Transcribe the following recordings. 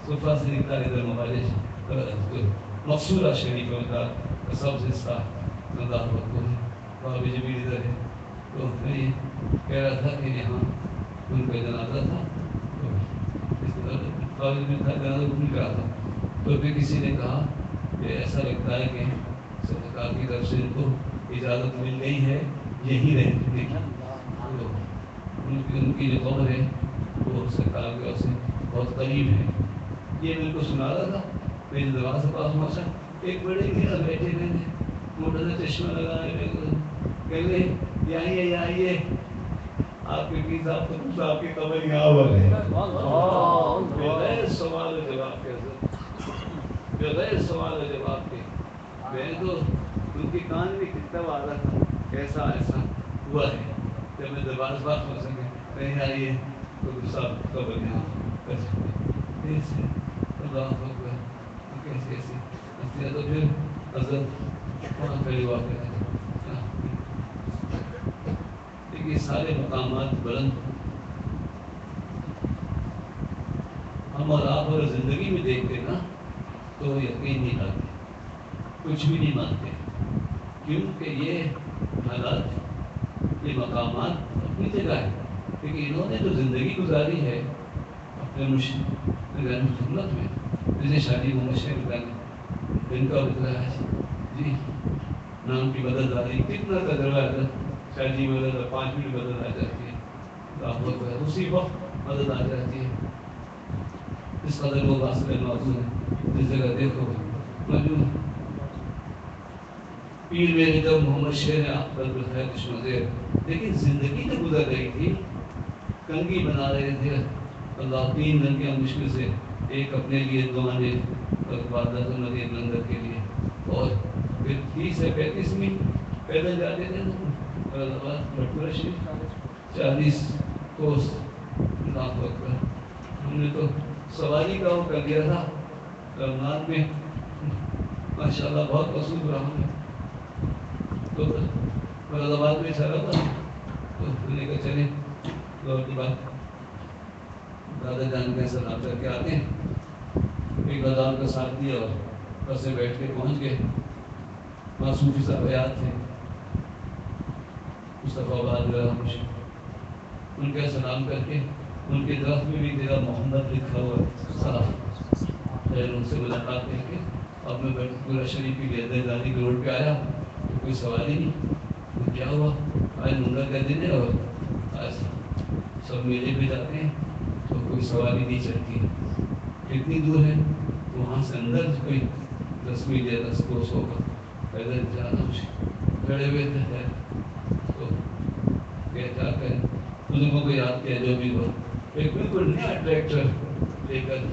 صفا سے نکلا ادھر ہمارے مقصورہ شریفوں کا سب سے صاف اللہ اکبر باب جبیر ادھر ہے. تو میں یہ کہہ رہا تھا کہ یہاں ان کا جنازہ تھا تو باب جبیر تھا جنازہ ان کا تھا. تو پھر کسی نے کہا کہ ایسا لگتا ہے کہ سرکار کی طرف سے ان کو اجازت مل گئی ہے یہی رہنے کی. تو ان کی جو قبر ہے وہ سرکار کی طرف سے بہت قریب ہے. یہ میرے کو سنا رہا تھا میری دروازے سے پاس پہنچا ایک بڑے گھر بیٹھے ہوئے تھے موٹا سا چشمہ لگائے کہہ رہے یہ آئیے یہ آئیے آپ کے پیر صاحب تو آپ کی قبر یہاں پر ہے. بغیر سوال و جواب کے بغیر سوال و جواب کے میں تو ان کے کان میں کتنا آ رہا تھا ایسا ایسا ہوا ہے. جب میں دربار سے بات ہو سکے کہیں آئیے تو صاحب قبر یہاں کر سکتے اللہ اکبر کیسے ایسے تو پھر حضرت وہاں کھڑے ہوا کرتے لیکن سارے مقامات بلند ہم اور آپ اگر زندگی میں دیکھتے نا تو یقین نہیں کرتے کچھ بھی نہیں مانتے کیونکہ یہ حالات یہ مقامات اپنی جگہ ہے لیکن انہوں نے جو زندگی گزاری ہے اپنے سنت میں جیسے شادی محمد شیخ گانے ان کا بتلا ہے جی نام کی بدل آئی کتنا تجربہ ہے شادی میں بدل 5 منٹ بدل آ جاتی ہے اسی وقت مدد آ جاتی ہے. اس قدر وہ واسطے موضوع ہے جس جگہ دیکھو پیر میرے جب محمد شیر ہے دشمن لیکن زندگی تو گزر رہی تھی کنگھی بنا رہے تھے اللہ 3 گھنٹے مشکل سے ایک اپنے لیے 2 آنے عبادت مدینہ لنگر کے لیے اور پھر 30 سے 35 منٹ پیدل جاتے تھے بٹورہ شریف 40 کوس اللہ اکبر. ہم نے تو سواری کا وہ کر دیا تھا رمضان میں ماشاء اللہ بہت مصروف رہا ہوں تو مراد آباد میں چلا تھا تو میں نے کہا چلیں دور کی بات دادا جان کے سلام کر کے آتے ہیں. ایک بازار کا ساتھ دیا اور بس سے بیٹھ کے پہنچ گئے. وہاں صوفی صاحب یاد تھے مصطفیٰ آباد ان کا سلام کر کے ان کے درخت میں بھی تیرا محمد لکھا ہوا صاف پھر ان سے ملاقات کر کے اب میں بٹورہ شریف کی گردرداری کے روڈ پہ آیا تو کوئی سوال ہی نہیں. کیا ہوا آج منگل کا دن ہے اور آج سب میلے پہ جاتے ہیں تو کوئی سواری نہیں چلتی. کتنی دور ہے وہاں سے اندر کوئی 10 میل یا 10 کوس ہوگا پیدل جانا مشکل. کھڑے ہوئے تھے تو کیا کریں بزرگوں کو یاد کیا جو بھی ہو. ایک بالکل نیا ٹریکٹر لے کر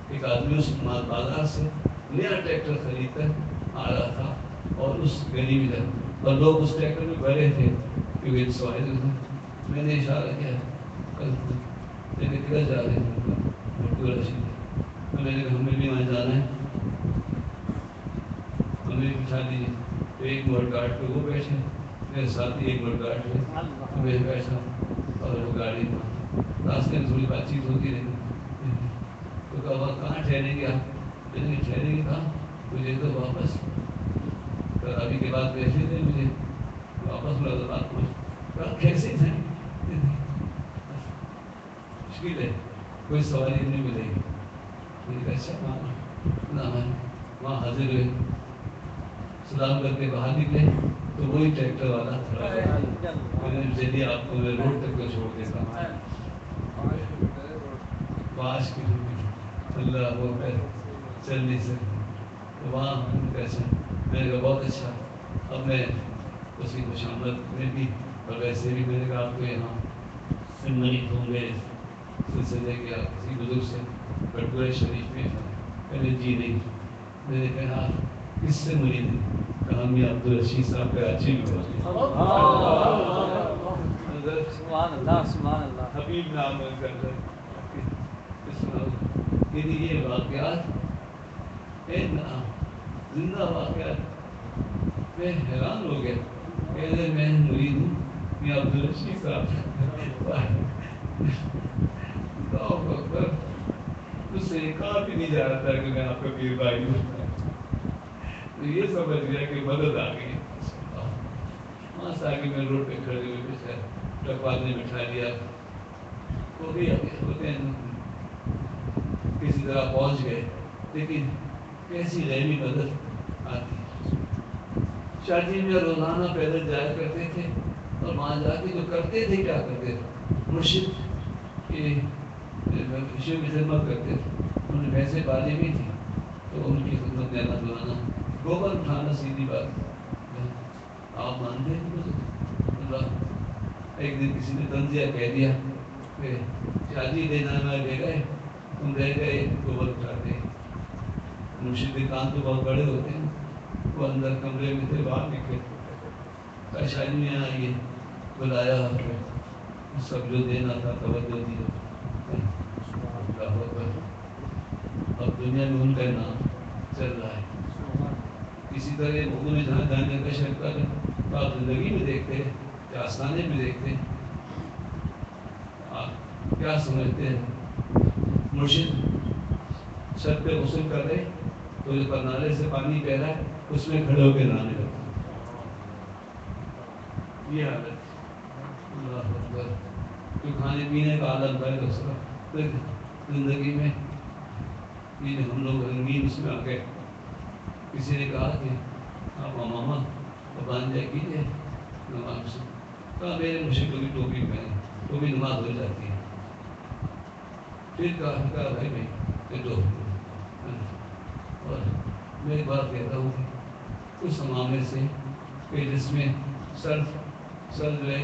ایک آدمی اس بازار سے نیا ٹریکٹر خرید کر آ رہا تھا اور اس گلی میں جا اور لوگ اس ٹریکٹر میں بھرے تھے کیونکہ سواری میں نے اشارہ کیا کدھر جا رہے ہیں بٹورہ شریف. میں نے کہا ہمیں بھی وہاں جانا ہے ہمیں بھی بٹھا دیجیے. ایک موڈ گارڈ پہ وہ بیٹھے میرے ساتھ ایک موڈ گارڈ پہ میں بیٹھا اور وہ گاڑی راستے میں تھوڑی بات چیت ہوتی رہی تو کہا کہاں ٹھہریں گے آپ. میں نے ٹھہریں گے کہاں مجھے تو واپس ابھی کے بعد پیسے دیں مجھے واپس مراد آباد پہنچ کیسے تھے مشکل ہے کوئی سواری نہیں ملے گی. میں نے کہا اچھا وہاں حاضر ہوئے سلام کر کے باہر نکلے تو وہی ٹریکٹر والا کھڑا ہوا. میں نے چلیے آپ کو میں روڈ تک کو چھوڑ دیتا ہوں 5 کلومیٹر اللہ وہ کر چل نہیں سکتے. وہاں کیسا میں نے کہا بہت اچھا. اب میں اسی خوش آمد میں بھی اور ویسے بھی میں نے کہا آپ کو یہاں منیت ہوں گے سلسلے کے آپ کسی بزرگ سے بٹورہ شریف میں پہلے جی نہیں. میں نے کہا کس سے مرید ہے کہا میں عبدالرشید صاحب کا اچھی حبیب نام یہ واقعات زندہ واقعات میں حیران ہو گیا. پہلے میں مرید ہوں میں عبدالرشید صاحب اس سے یہ کہا بھی نہیں جا رہا تھا کہ میں آپ کا پیر بھائی ہوں. تو یہ سمجھ گیا کہ مدد آ گئی. وہاں سے آگے میں روڈ پہ کھڑے ہوئے ٹرک والے نے بٹھا لیا. وہ بھی ہوتے ہیں کسی طرح پہنچ گئے. لیکن کیسی رحمی مدد آتی. شادی میں روزانہ پیدل جایا کرتے تھے اور وہاں جا کے جو کرتے تھے کیا کرتے تھے, مرشد کی خوشیوں کی خدمت کرتے تھے. انہیں ویسے بازی بھی تھی تو ان کی خدمت دینا دلانا, گوبر اٹھانا سیدھی بات. آپ مانتے ہیں مجھے؟ ایک دن کسی نے تنزیہ کہہ دیا کہ شادی دینا میں لے گئے, تم رہ گئے گوبر اٹھاتے. مرشد کے کان تو بہت بڑے ہوتے ہیں, وہ اندر کمرے میں تھے, باہر نکلے. شادی میں آئیے, بلایا, سب جو دینا تھا توجہ دی. اب دنیا میں ان کا نام چل رہا ہے. اسی طرح اردو میں جہاں جانے کا شرط ہے تو آپ زندگی میں دیکھتے ہیں یا آسانے میں دیکھتے ہیں. آپ کیا سمجھتے ہیں؟ مرشد چھت پہ غسل کر رہے تو جو پرنالے سے پانی بہ رہا ہے اس میں کھڑے ہو کے نہانے لگتے. یہ حالت اللہ اکبر. جو کھانے پینے کا عالم ہے اس کا زندگی میں یہ ہم لوگ رنگین اس میں آ گئے. کسی نے کہا کہ آپ ماما بانجا کیجیے نماز سے. کہا میرے مرشد کو بھی ٹوپی پہنے, تو بھی نماز ہو جاتی ہے. پھر کہا بھائی کہ دو. اور میں ایک بات کہتا ہوں کہ اس معاملے سے کہ جس میں سر جو ہے